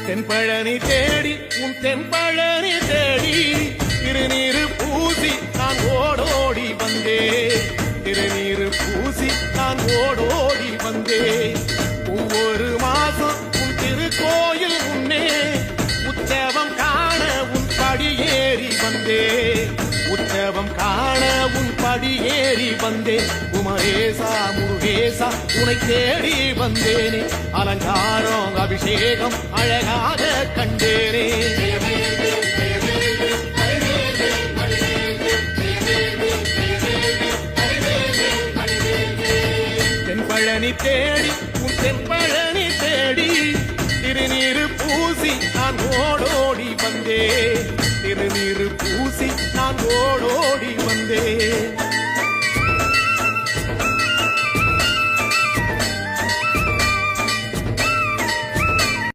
தென்பழனி தேடி உன் தென்பழனி தேடி திருநீரு பூசி நான் ஓடோடி வந்தேன். திருநீரு பூசி நான் ஓடோடி வந்தேன். ஒவ்வொரு மாசம் உன் திருக்கோயில் முன்னே உற்சவம் காண உன் படியேறி வந்தேன். உற்சவம் காண உன் படியேறி வந்தேன். குமரேசா முருகேசா உனை தேடி வந்தேனே. அலங்காரம் அபிஷேகம் அழகாக கண்டேனே. தென்பழனி தேடி உன் தென்பழனி தேடி திருநீரு பூசி நான் ஓடோடி வந்தேன். திருநீரு பூசி நான் ஓடோடி வந்தேன்.